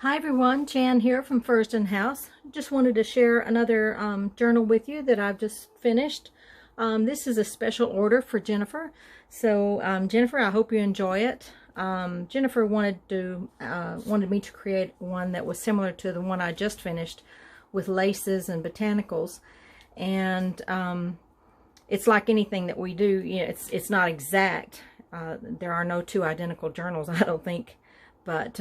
Hi everyone, Jan here from Fursdon House. Just wanted to share another journal with you that I've just finished. This is a special order for Jennifer. So Jennifer, I hope you enjoy it. Jennifer wanted me to create one that was similar to the one I just finished with laces and botanicals. And it's like anything that we do, you know, it's not exact. There are no two identical journals, I don't think. But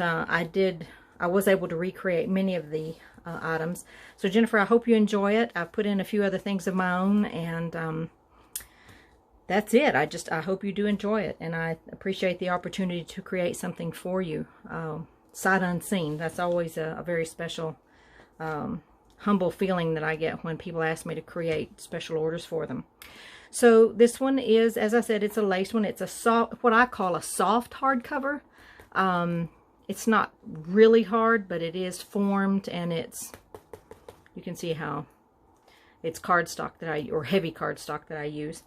I was able to recreate many of the items. So Jennifer, I hope you enjoy it. I've put in a few other things of my own, and that's it. I hope you do enjoy it, and I appreciate the opportunity to create something for you. Sight unseen. That's always a very special, humble feeling that I get when people ask me to create special orders for them. So this one is, as I said, it's a lace one. It's a soft, what I call a soft hardcover. It's not really hard, but it is formed, and you can see how it's cardstock or heavy cardstock that I use.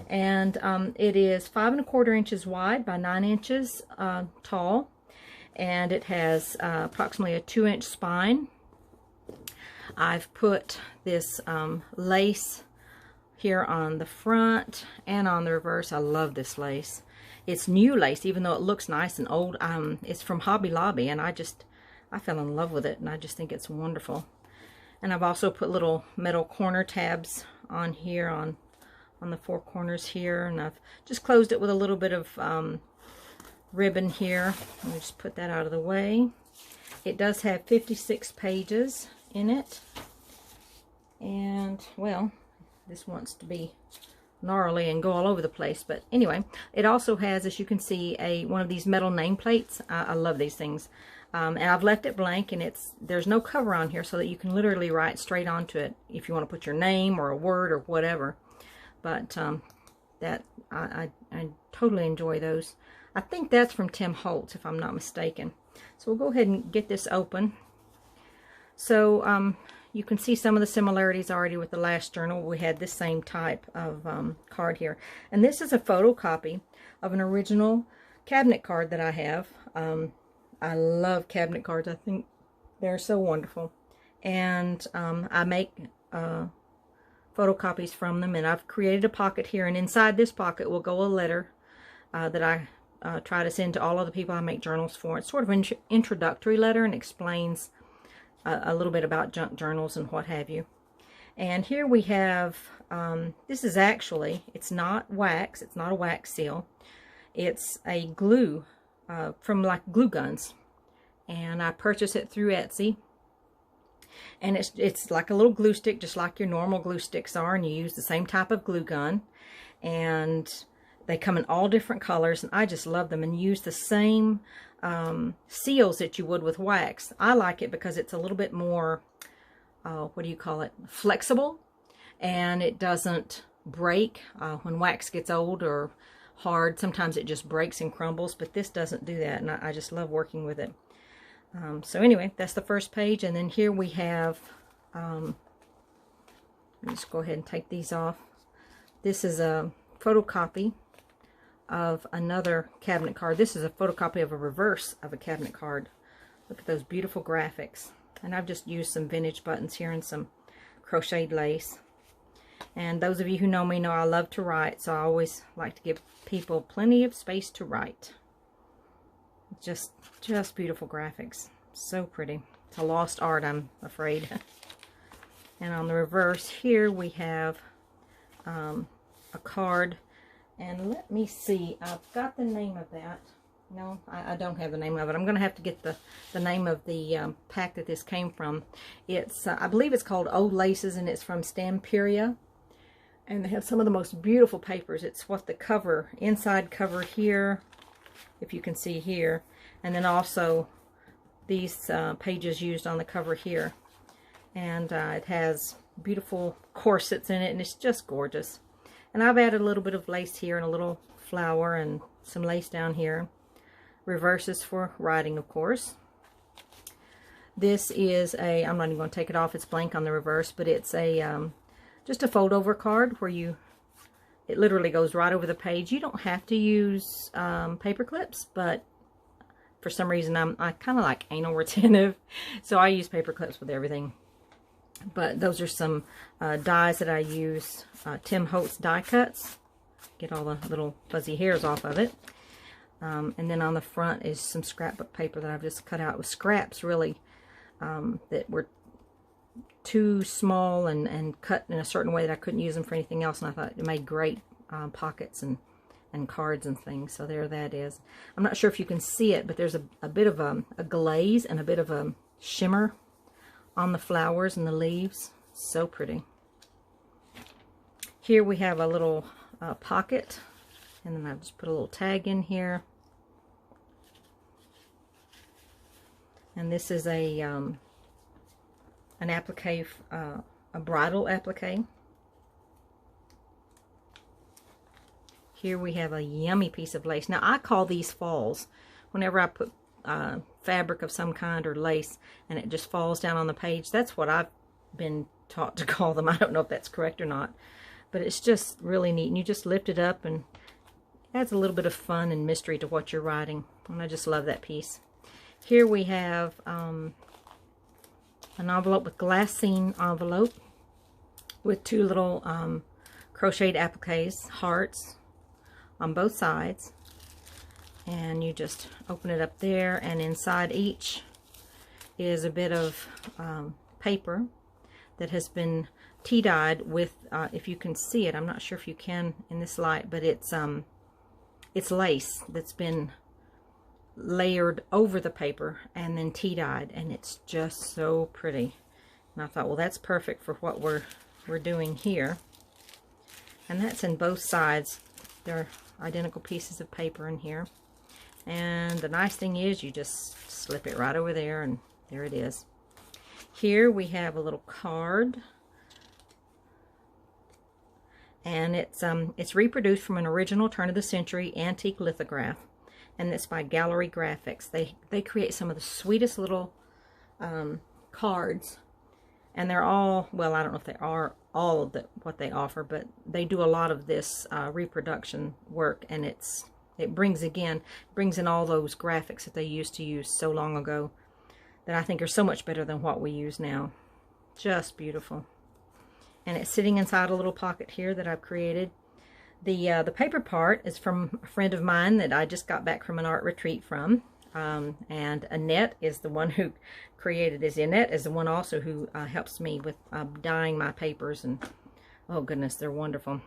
And it is 5 1/4 inches wide by 9 inches tall, and it has approximately a 2-inch spine. I've put this lace here on the front and on the reverse. I love this lace. It's new lace, even though it looks nice and old. It's from Hobby Lobby, and I fell in love with it, and I just think it's wonderful. And I've also put little metal corner tabs on here, on the 4 corners here, and I've just closed it with a little bit of ribbon here. Let me just put that out of the way. It does have 56 pages in it, and well, this wants to be gnarly and go all over the place, but anyway, it also has, as you can see, one of these metal nameplates. I love these things, and I've left it blank, and there's no cover on here, so that you can literally write straight onto it if you want to put your name or a word or whatever. But that I totally enjoy those. I think that's from Tim Holtz, if I'm not mistaken. So we'll go ahead and get this open. So you can see some of the similarities already with the last journal. We had this same type of card here. And this is a photocopy of an original cabinet card that I have. I love cabinet cards. I think they're so wonderful. And I make photocopies from them. And I've created a pocket here. And inside this pocket will go a letter that I try to send to all of the people I make journals for. It's sort of an introductory letter, and explains a little bit about junk journals and what have you. And here we have, this is actually, it's not wax, it's not a wax seal. It's a glue from like glue guns. And I purchased it through Etsy. And it's like a little glue stick, just like your normal glue sticks are, and you use the same type of glue gun. And they come in all different colors, and I just love them, and use the same seals that you would with wax. I like it because it's a little bit more, what do you call it, flexible, and it doesn't break. When wax gets old or hard, sometimes it just breaks and crumbles, but this doesn't do that, and I just love working with it. So anyway, that's the first page, and then here we have, let's go ahead and take these off. This is a photocopy of another cabinet card. This is a photocopy of a reverse of a cabinet card. Look at those beautiful graphics. And I've just used some vintage buttons here and some crocheted lace. And those of you who know me know I love to write, so I always like to give people plenty of space to write. Just beautiful graphics. So pretty. It's a lost art, I'm afraid. And on the reverse here we have a card. And let me see, I've got the name of that. No, I don't have the name of it. I'm going to have to get the name of the pack that this came from. It's, I believe it's called Old Laces, and it's from Stamperia. And they have some of the most beautiful papers. It's what the cover, inside cover here, if you can see here. And then also these pages used on the cover here. And it has beautiful corsets in it, and it's just gorgeous. And I've added a little bit of lace here and a little flower and some lace down here. Reverses for writing, of course. This is I'm not even going to take it off. It's blank on the reverse, but it's just a fold over card where it literally goes right over the page. You don't have to use paper clips, but for some reason, I kind of like anal retentive, so I use paper clips with everything. But those are some dies that I use, Tim Holtz die cuts. Get all the little fuzzy hairs off of it. And then on the front is some scrapbook paper that I've just cut out with scraps, really, that were too small and cut in a certain way that I couldn't use them for anything else. And I thought it made great pockets and cards and things. So there that is. I'm not sure if you can see it, but there's a bit of a glaze and a bit of a shimmer on the flowers and the leaves. So pretty. Here we have a little pocket, and then I've just put a little tag in here. And this is an applique, a bridal applique. Here we have a yummy piece of lace. Now I call these falls. Whenever I put fabric of some kind or lace and it just falls down on the page, that's what I've been taught to call them. I don't know if that's correct or not, but it's just really neat. And you just lift it up and it adds a little bit of fun and mystery to what you're writing. And I just love that piece. Here we have an envelope with glassine envelope with two little crocheted appliques, hearts on both sides. And you just open it up there, and inside each is a bit of paper that has been tea dyed with, if you can see it, I'm not sure if you can in this light, but it's lace that's been layered over the paper and then tea dyed, and it's just so pretty. And I thought, well, that's perfect for what we're doing here. And that's in both sides. They're identical pieces of paper in here. And the nice thing is you just slip it right over there, and there it is. Here we have a little card, and it's reproduced from an original turn-of-the-century antique lithograph, and it's by Gallery Graphics. They create some of the sweetest little cards, and they're all, well, I don't know if they are all of what they offer, but they do a lot of this reproduction work, and it brings in all those graphics that they used to use so long ago that I think are so much better than what we use now. Just beautiful. And it's sitting inside a little pocket here that I've created. The paper part is from a friend of mine that I just got back from an art retreat from. And Annette is the one who created this. Annette is the one also who helps me with dyeing my papers, and oh goodness, they're wonderful.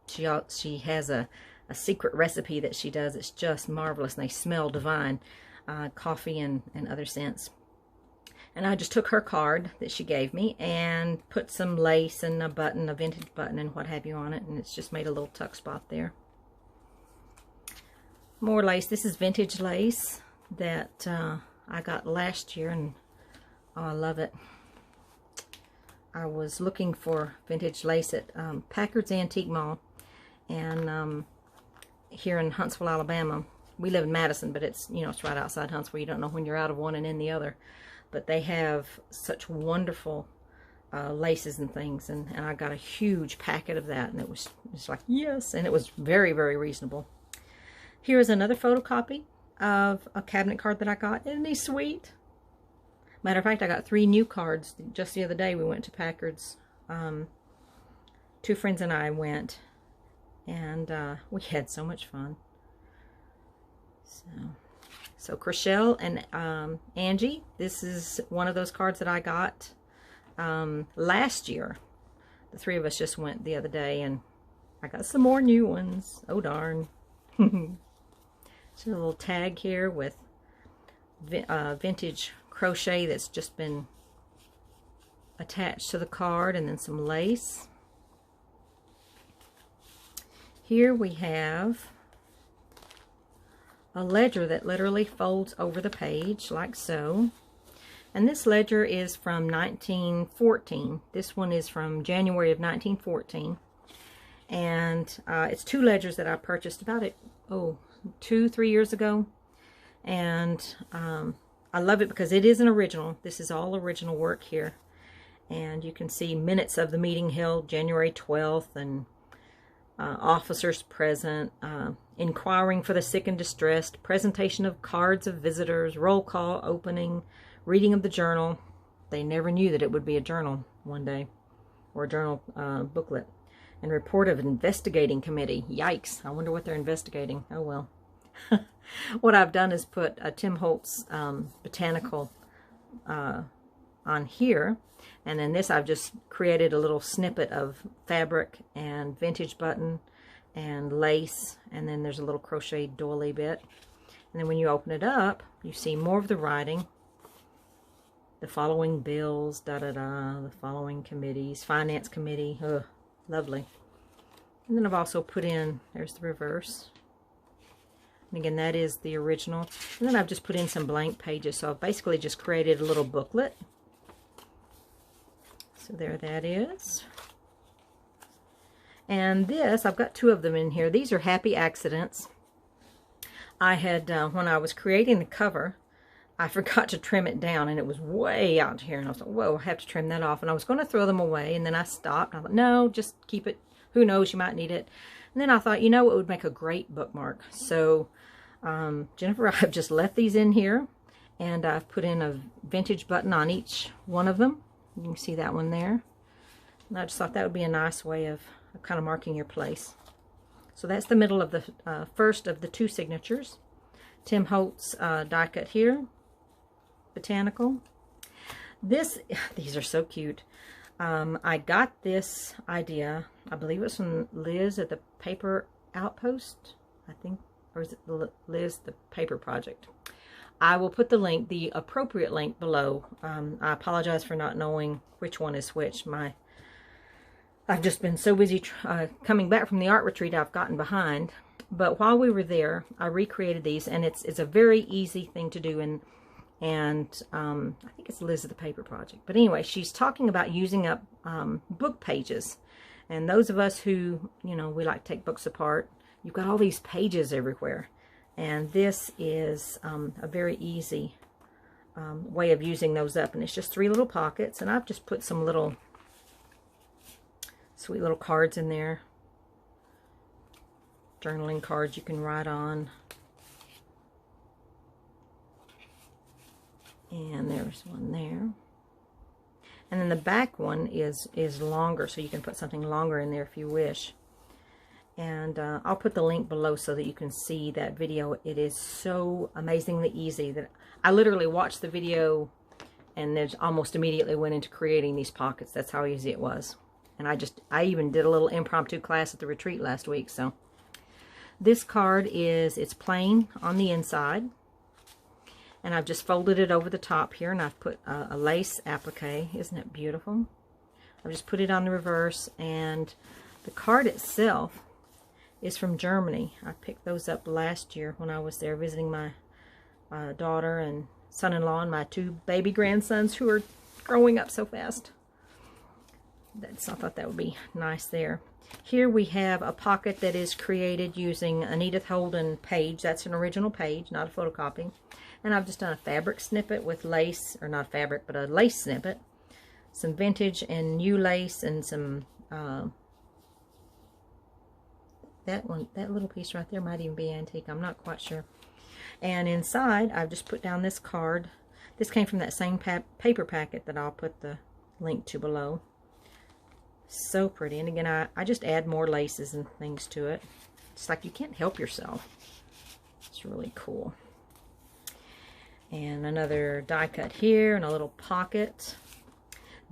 She has a secret recipe that she does. It's just marvelous, and they smell divine, coffee and other scents. And I just took her card that she gave me and put some lace and a button, a vintage button and what have you on it, and it's just made a little tuck spot there. More lace. This is vintage lace that I got last year, and oh, I love it. I was looking for vintage lace at Packard's Antique Mall, and here in Huntsville, Alabama. We live in Madison, but it's, you know, it's right outside Huntsville. You don't know when you're out of one and in the other. But they have such wonderful laces and things, and I got a huge packet of that, and it was just like, yes, and it was very, very reasonable. Here is another photocopy of a cabinet card that I got. Isn't he sweet? Matter of fact, I got 3 new cards just the other day. We went to Packard's. 2 friends and I went, and we had so much fun. So Chriselle and Angie, this is one of those cards that I got last year. The 3 of us just went the other day, and I got some more new ones. Oh darn. So a little tag here with vintage crochet that's just been attached to the card, and then some lace. Here we have a ledger that literally folds over the page like so. And this ledger is from 1914. This one is from January of 1914. And it's 2 ledgers that I purchased about 2-3 years ago. And I love it because it is an original. This is all original work here. And you can see minutes of the meeting held January 12th and officers present, inquiring for the sick and distressed, presentation of cards of visitors, roll call, opening, reading of the journal. They never knew that it would be a journal one day, or a journal booklet. And report of investigating committee. Yikes, I wonder what they're investigating. Oh well. What I've done is put a Tim Holtz botanical on here, and then this I've just created a little snippet of fabric and vintage button and lace, and then there's a little crocheted doily bit. And then when you open it up, you see more of the writing. The following bills, the following committees, finance committee, lovely. And then I've also put in, there's the reverse. And again, that is the original. And then I've just put in some blank pages. So I've basically just created a little booklet. So there that is. And this, I've got two of them in here. These are happy accidents. I had, when I was creating the cover, I forgot to trim it down, and it was way out here. And I was like, whoa, I have to trim that off. And I was going to throw them away, and then I stopped. I thought, no, just keep it. Who knows, you might need it. And then I thought, you know, it would make a great bookmark. So, Jennifer, I've just left these in here, and I've put in a vintage button on each one of them. You can see that one there. And I just thought that would be a nice way of kind of marking your place. So that's the middle of the first of the two signatures. Tim Holtz die cut here. Botanical. These are so cute. I got this idea, I believe it was from Liz at the Paper Outpost, I think, or is it Liz, the Paper Project? I will put the link, the appropriate link below. I apologize for not knowing which one is which. I've just been so busy coming back from the art retreat, I've gotten behind. But while we were there, I recreated these, and it's a very easy thing to do. And I think it's Liz of the Paper Project. But anyway, she's talking about using up book pages. And those of us who, you know, we like to take books apart, you've got all these pages everywhere. And this is a very easy way of using those up. And it's just 3 little pockets. And I've just put some little sweet little cards in there. Journaling cards you can write on. And there's one there. And then the back one is longer, so you can put something longer in there if you wish. And I'll put the link below so that you can see that video. It is so amazingly easy that I literally watched the video and then almost immediately went into creating these pockets. That's how easy it was. And I even did a little impromptu class at the retreat last week. So this card it's plain on the inside. And I've just folded it over the top here, and I've put a lace applique. Isn't it beautiful? I've just put it on the reverse, and the card itself is from Germany. I picked those up last year when I was there visiting my daughter and son-in-law and my 2 baby grandsons who are growing up so fast. I thought that would be nice there. Here we have a pocket that is created using an Edith Holden page. That's an original page, not a photocopy. And I've just done a fabric snippet with lace, or not fabric, but a lace snippet. Some vintage and new lace, and some, that little piece right there might even be antique. I'm not quite sure. And inside, I've just put down this card. This came from that same paper packet that I'll put the link to below. So pretty. And again, I just add more laces and things to it. It's like you can't help yourself. It's really cool. And another die cut here, and a little pocket.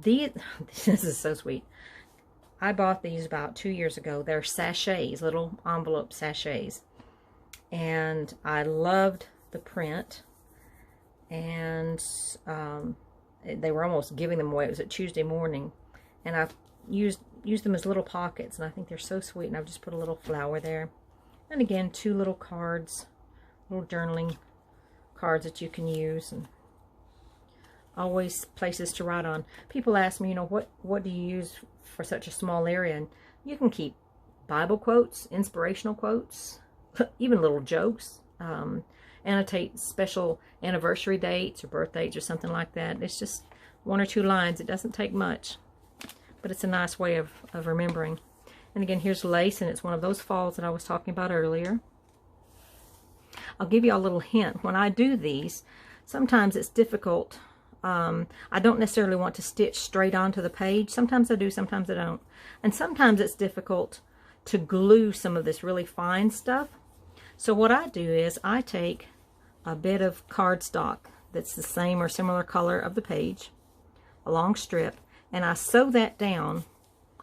This is so sweet. I bought these about 2 years ago. They're sachets, little envelope sachets. And I loved the print. And they were almost giving them away. It was a Tuesday morning. And I've used them as little pockets, and I think they're so sweet. And I've just put a little flower there. And again, 2 little cards, little journaling cards that you can use, and always places to write on. People ask me, you know, what do you use for such a small area? And you can keep Bible quotes, inspirational quotes, even little jokes, annotate special anniversary dates or birth dates or something like that. It's just 1 or 2 lines. It doesn't take much, but it's a nice way of remembering. And again, here's lace, and it's one of those falls that I was talking about earlier. I'll give you a little hint. When I do these, sometimes it's difficult. I don't necessarily want to stitch straight onto the page. Sometimes I do, sometimes I don't. And sometimes it's difficult to glue some of this really fine stuff. So what I do is I take a bit of cardstock that's the same or similar color of the page, a long strip, and I sew that down.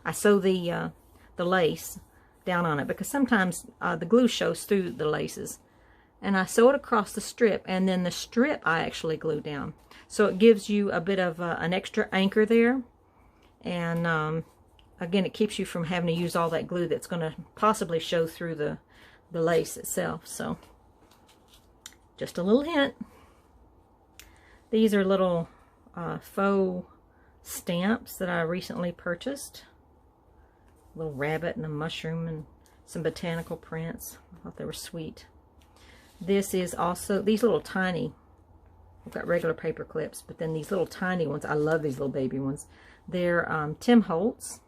I sew the lace down on it, because sometimes the glue shows through the laces. And I sew it across the strip, and then the strip I actually glue down. So it gives you a bit of an extra anchor there. And again, it keeps you from having to use all that glue that's going to possibly show through the lace itself. So just a little hint. These are little faux stamps that I recently purchased. A little rabbit and a mushroom and some botanical prints. I thought they were sweet. This is also, these little tiny, I've got regular paper clips, but then these little tiny ones, I love these little baby ones. They're Tim Holtz.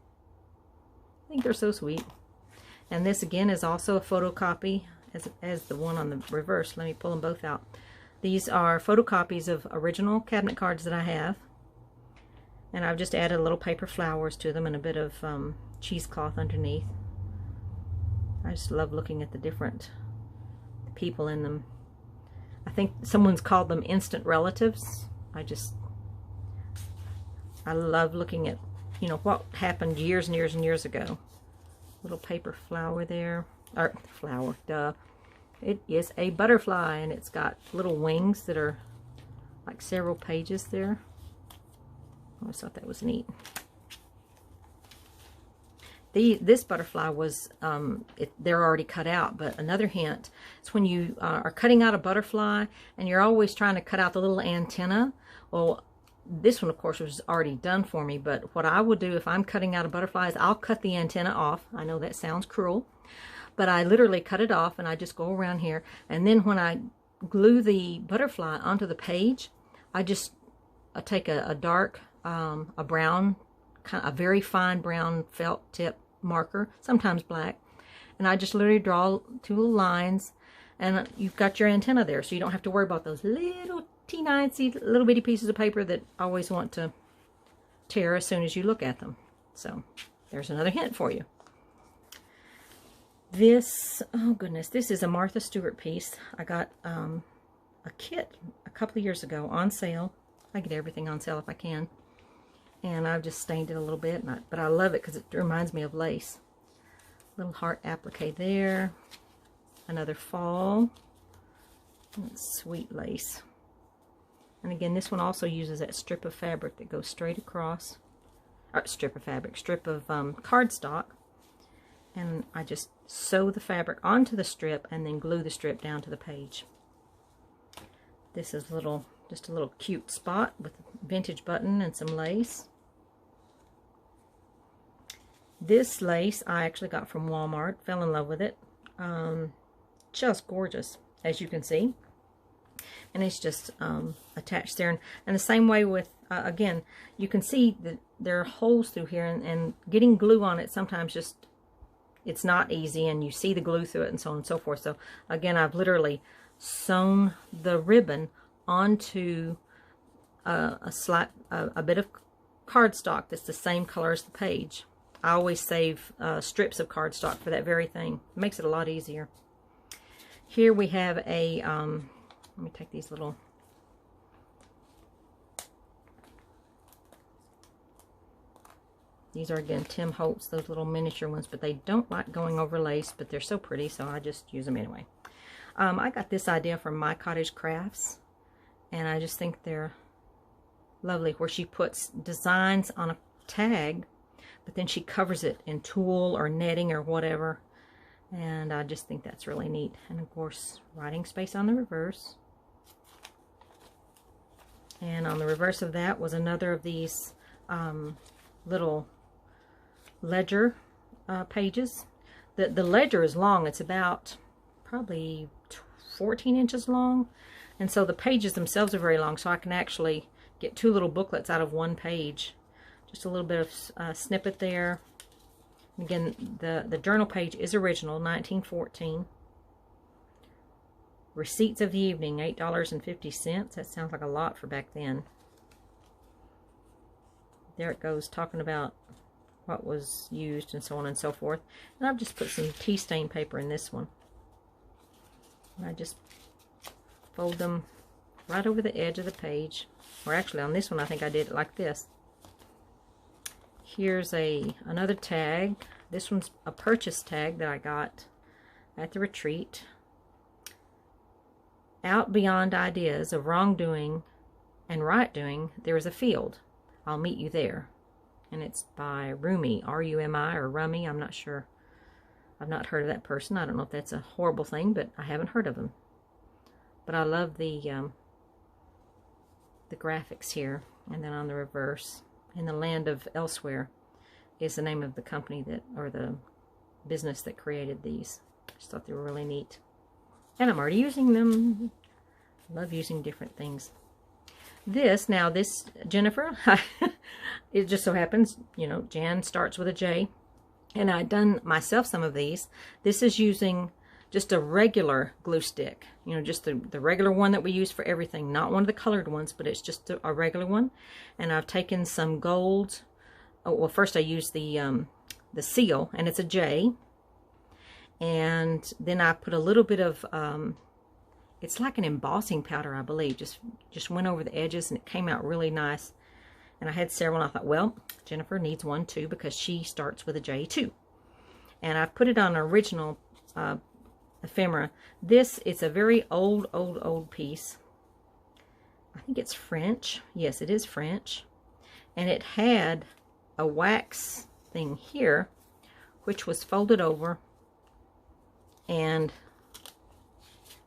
I think they're so sweet. And this again is also a photocopy as the one on the reverse. Let me pull them both out. These are photocopies of original cabinet cards that I have. And I've just added little paper flowers to them and a bit of cheesecloth underneath. I just love looking at the different people in them. I think someone's called them instant relatives. I love looking at, you know, what happened years and years and years ago. Little paper flower there. Or flower, duh. It is a butterfly, and it's got little wings that are like several pages there. I always thought that was neat. This butterfly was, they're already cut out, but another hint is when you are cutting out a butterfly and you're always trying to cut out the little antenna. Well, this one, of course, was already done for me, but what I would do if I'm cutting out a butterfly is I'll cut the antenna off. I know that sounds cruel, but I literally cut it off and I just go around here. And then when I glue the butterfly onto the page, I take a dark, a brown, a very fine brown felt tip marker, sometimes black, and I just literally draw 2 little lines, and you've got your antenna there, so you don't have to worry about those little teeny little bitty pieces of paper that always want to tear as soon as you look at them. So there's another hint for you. This, oh goodness, this is a Martha Stewart piece. I got a kit a couple of years ago on sale. I get everything on sale if I can. And I've just stained it a little bit, but I love it because it reminds me of lace. Little heart applique there. Another fall. Sweet lace. And again, this one also uses that strip of fabric that goes straight across. Or strip of cardstock. And I just sew the fabric onto the strip and then glue the strip down to the page. This is just a little cute spot with a vintage button and some lace. This lace I actually got from Walmart. Fell in love with it. Just gorgeous, as you can see. And it's just attached there. And the same way with, again, you can see that there are holes through here. And getting glue on it sometimes it's not easy. And you see the glue through it and so on and so forth. So again, I've literally sewn the ribbon onto a bit of cardstock that's the same color as the page. I always save strips of cardstock for that very thing. It makes it a lot easier. Here we have a, let me take these little, these are again Tim Holtz, those little miniature ones, but they don't like going over lace, but they're so pretty, so I just use them anyway. I got this idea from My Cottage Crafts, and I just think they're lovely, where she puts designs on a tag, but then she covers it in tulle or netting or whatever, and I just think that's really neat. And of course, writing space on the reverse. And on the reverse of that was another of these little ledger pages. The ledger is long. It's about probably 14 inches long, and so the pages themselves are very long, so I can actually get 2 little booklets out of one page. Just a little bit of snippet there, Again, the journal page is original, 1914. Receipts of the evening, $8.50. That sounds like a lot for back then. There it goes, talking about what was used and so on and so forth. And I've just put some tea stain paper in this one. And I just fold them right over the edge of the page. Or actually on this one I think I did it like this. Here's another tag. This one's a purchase tag that I got at the retreat. Out beyond ideas of wrongdoing and right doing, there is a field. I'll meet you there. And it's by Rumi, R-U-M-I, or Rummy, I'm not sure. I've not heard of that person. I don't know if that's a horrible thing, but I haven't heard of him. But I love the graphics here. And then on the reverse, In the Land of Elsewhere is the name of the company that, or the business that created these. I just thought they were really neat. And I'm already using them. Love using different things. This, Jennifer, it just so happens, you know, Jan starts with a J. And I've done myself some of these. This is using just a regular glue stick. You know, just the regular one that we use for everything. Not one of the colored ones, but it's just a regular one. And I've taken some gold. Oh, well, first I used the seal, and it's a J. And then I put a little bit of, it's like an embossing powder, I believe. Just went over the edges, and it came out really nice. And I had several, and I thought, well, Jennifer needs one too, because she starts with a J too. And I've put it on an original ephemera. It's a very old piece. I think it's French. Yes, it is French. And it had a wax thing here, which was folded over. And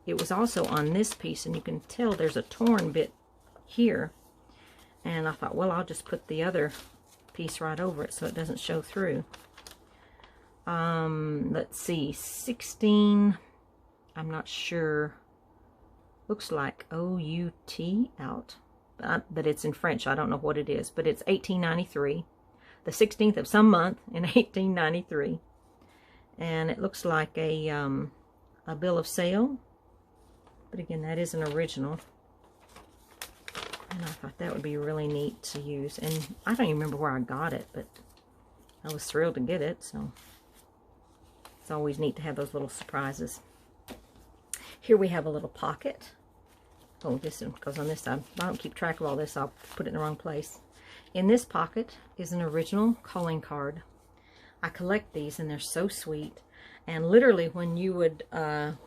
it was also on this piece, and you can tell there's a torn bit here. And I thought, well, I'll just put the other piece right over it so it doesn't show through. Let's see, 16, I'm not sure. Looks like O-U-T, out. But it's in French, I don't know what it is. But it's 1893, the 16th of some month in 1893. And it looks like a bill of sale. But again, that is an original. And I thought that would be really neat to use. And I don't even remember where I got it, but I was thrilled to get it. So it's always neat to have those little surprises. Here we have a little pocket. Oh, this one goes on this side. If I don't keep track of all this, I'll put it in the wrong place. In this pocket is an original calling card. I collect these, and they're so sweet. And literally, when you would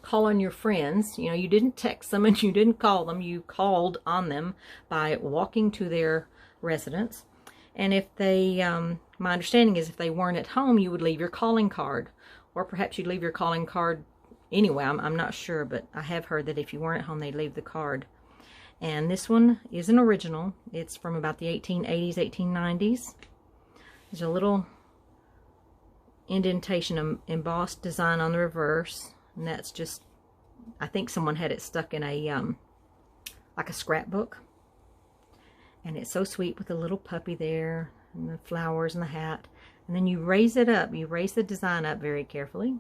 call on your friends, you know, you didn't text them and you didn't call them. You called on them by walking to their residence. And if they, my understanding is if they weren't at home, you would leave your calling card. Or perhaps you'd leave your calling card anyway. I'm not sure, but I have heard that if you weren't at home, they'd leave the card. And this one is an original. It's from about the 1880s, 1890s. There's a little indentation, embossed design on the reverse, and that's just, I think someone had it stuck in a like a scrapbook. And it's so sweet with the little puppy there and the flowers and the hat. And then you raise it up, you raise the design up very carefully,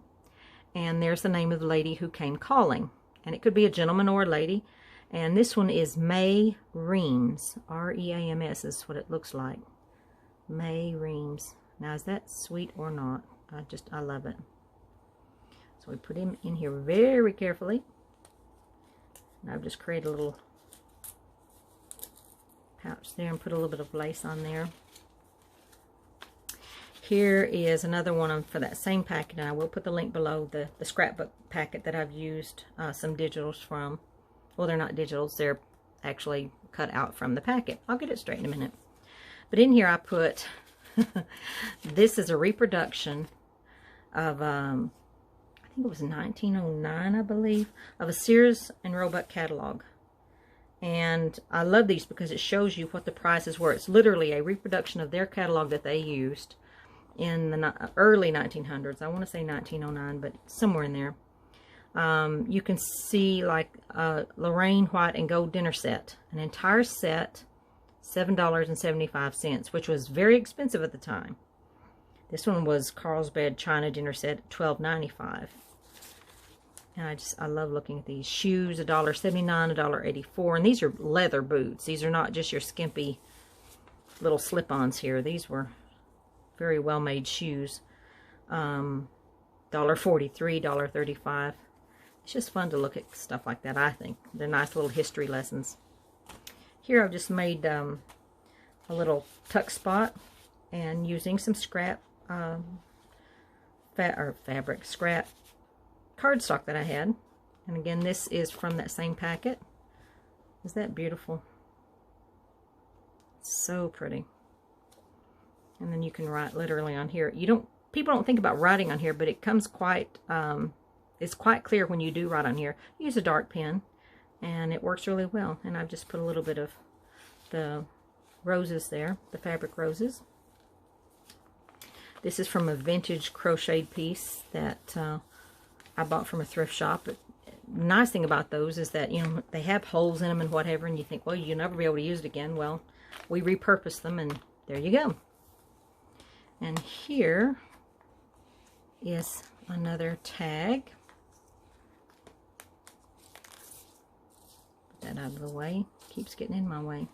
and there's the name of the lady who came calling. And it could be a gentleman or a lady. And this one is May Reams, R-E-A-M-S is what it looks like. May Reams. Now, is that sweet or not? I love it. So we put him in here very carefully. And I've just created a little pouch there and put a little bit of lace on there. Here is another one for that same packet, and I will put the link below, the scrapbook packet that I've used some digitals from. Well, they're not digitals, they're actually cut out from the packet. I'll get it straight in a minute. But in here I put, this is a reproduction of, I think it was 1909, I believe, of a Sears and Roebuck catalog. And I love these because it shows you what the prices were. It's literally a reproduction of their catalog that they used in the early 1900s. I want to say 1909, but somewhere in there. You can see like Lorraine white and gold dinner set. An entire set, $7.75, which was very expensive at the time. This one was Carlsbad China dinner set at $12.95. And I love looking at these. Shoes, $1.79, $1.84. And these are leather boots. These are not just your skimpy little slip-ons here. These were very well-made shoes. $1.43, $1.35. It's just fun to look at stuff like that, I think. They're nice little history lessons. Here I've just made a little tuck spot, and using some scrap scrap cardstock that I had. And again, this is from that same packet. Is that beautiful? So pretty. And then you can write literally on here. People don't think about writing on here, but it comes quite it's quite clear when you do write on here. Use a dark pen and it works really well. And I've just put a little bit of the roses there, the fabric roses. This is from a vintage crocheted piece that I bought from a thrift shop. But the nice thing about those is that, you know, they have holes in them and whatever, and you think, well, you'll never be able to use it again. Well, we repurpose them, and there you go. And here is another tag. Put that out of the way. Keeps getting in my way.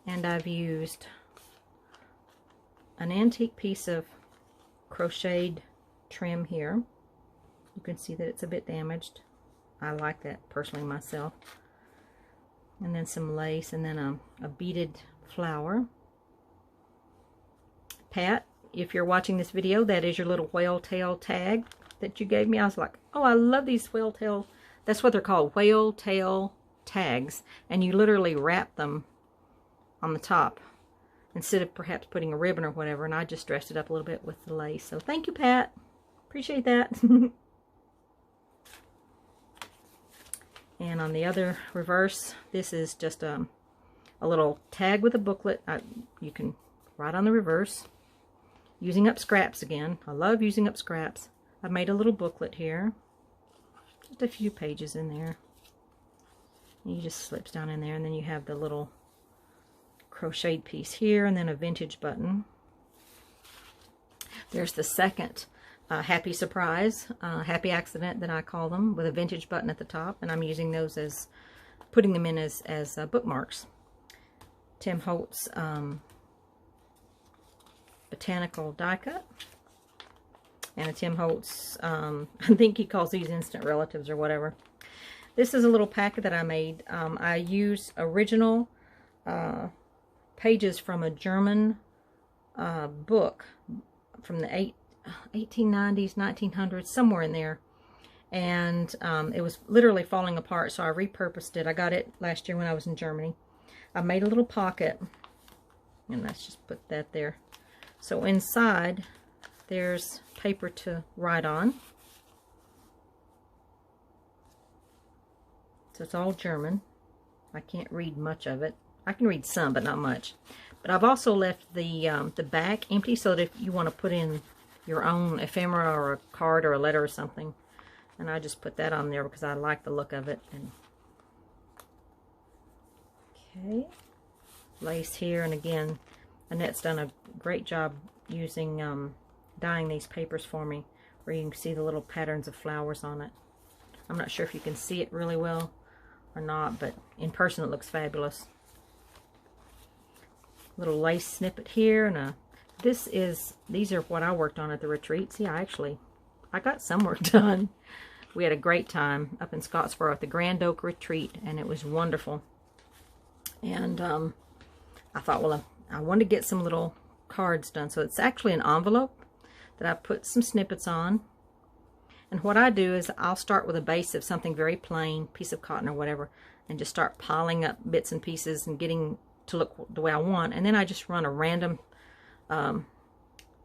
And I've used an antique piece of crocheted trim here. You can see that it's a bit damaged. I like that personally myself. And then some lace, and then a beaded flower. Pat, if you're watching this video, that is your little whale tail tag that you gave me. I was like, oh, I love these whale tail. That's what they're called, whale tail tags. And you literally wrap them on the top instead of perhaps putting a ribbon or whatever. And I just dressed it up a little bit with the lace. So thank you, Pat. Appreciate that. And on the other reverse, this is just a little tag with a booklet. You can write on the reverse. Using up scraps again. I love using up scraps. I've made a little booklet here. Just a few pages in there. And you just slips down in there, and then you have the little crocheted piece here, and then a vintage button. There's the second happy surprise, happy accident that I call them, with a vintage button at the top, and I'm using those as, putting them in as bookmarks. Tim Holtz botanical die cut, and a Tim Holtz, I think he calls these instant relatives or whatever. This is a little packet that I made. I used original pages from a German book from the 1890s, 1900s, somewhere in there. And it was literally falling apart, so I repurposed it. I got it last year when I was in Germany. I made a little pocket, and let's just put that there. So inside, there's paper to write on. So it's all German. I can't read much of it. I can read some, but not much. But I've also left the back empty, so that if you want to put in your own ephemera or a card or a letter or something, and I just put that on there because I like the look of it. And okay, lace here, and again, Annette's done a great job using dyeing these papers for me, where you can see the little patterns of flowers on it. I'm not sure if you can see it really well or not, but in person it looks fabulous. Little lace snippet here, and these are what I worked on at the retreat. See, I got some work done. We had a great time up in Scottsboro at the Grand Oak Retreat, and it was wonderful. And I thought, well, I wanted to get some little cards done. So it's actually an envelope that I put some snippets on. And what I do is I'll start with a base of something very plain, piece of cotton or whatever, and just start piling up bits and pieces and getting to look the way I want. And then I just run a random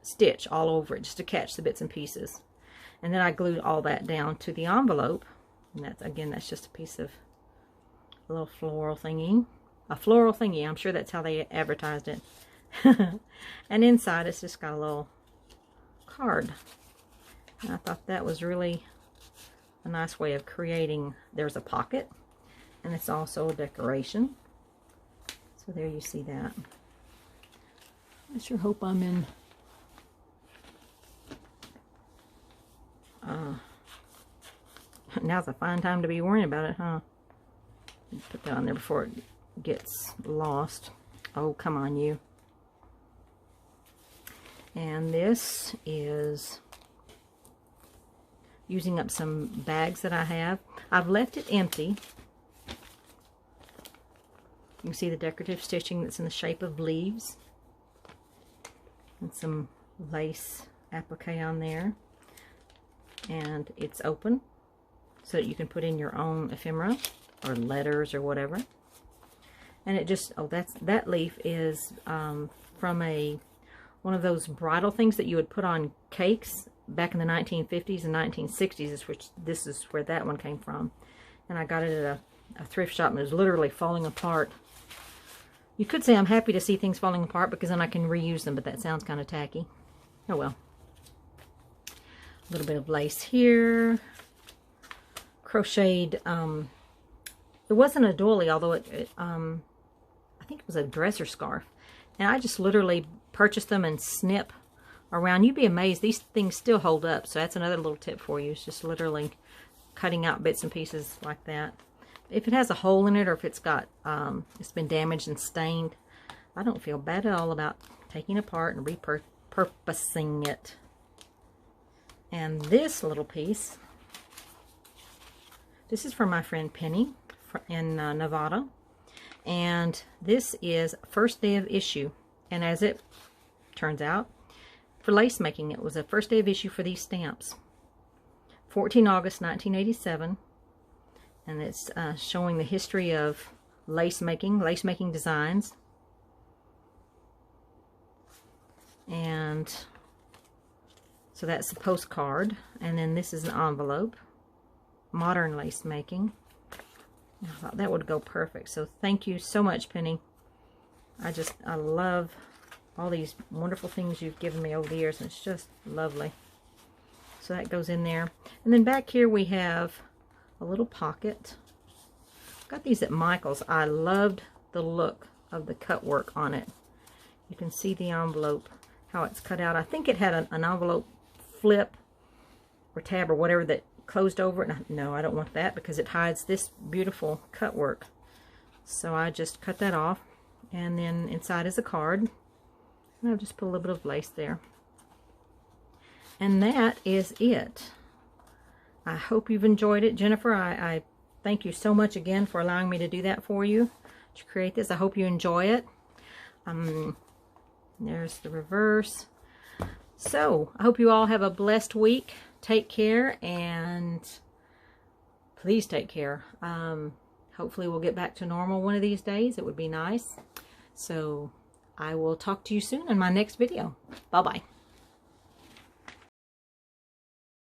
stitch all over it just to catch the bits and pieces. And then I glued all that down to the envelope. And that's just a piece of a little floral thingy. A floral thingy. I'm sure that's how they advertised it. And inside it's just got a little card. And I thought that was really a nice way of creating. There's a pocket, and it's also a decoration. So there you see that. I sure hope I'm in Now's a fine time to be worrying about it, huh? Put that on there before it gets lost. Oh, come on, you. And this is using up some bags that I have. I've left it empty. You can see the decorative stitching that's in the shape of leaves. And some lace applique on there. And it's open so that you can put in your own ephemera or letters or whatever. And it just, oh, that leaf is from one of those bridal things that you would put on cakes back in the 1950s and 1960s, which this is where that one came from. And I got it at a thrift shop, and it was literally falling apart. You could say I'm happy to see things falling apart because then I can reuse them, but that sounds kind of tacky. Oh well. A little bit of lace here. Crocheted, it wasn't a doily, although I think it was a dresser scarf. And I just literally purchased them and snip around. You'd be amazed, these things still hold up. So that's another little tip for you. It's just literally cutting out bits and pieces like that. If it has a hole in it, or if it's got, it's been damaged and stained, I don't feel bad at all about taking it apart and repurposing it. And this little piece, this is from my friend Penny in Nevada. And this is first day of issue. And as it turns out, for lace making, it was a first day of issue for these stamps. 14 August 1987. And it's showing the history of lace making designs. And so that's the postcard. And then this is an envelope. Modern lace making. I thought that would go perfect. So thank you so much, Penny. I love all these wonderful things you've given me over the years. And it's just lovely. So that goes in there. And then back here we have a little pocket. Got these at Michael's. I loved the look of the cut work on it. You can see the envelope, how it's cut out. I think it had an envelope flip or tab or whatever that closed over it. No, I don't want that because it hides this beautiful cut work. So I just cut that off. And then inside is a card. And I'll just put a little bit of lace there. And that is it. I hope you've enjoyed it. Jennifer, I thank you so much again for allowing me to do that for you, to create this. I hope you enjoy it. There's the reverse. So, I hope you all have a blessed week. Take care, and please take care. Hopefully we'll get back to normal one of these days. It would be nice. So, I will talk to you soon in my next video. Bye-bye.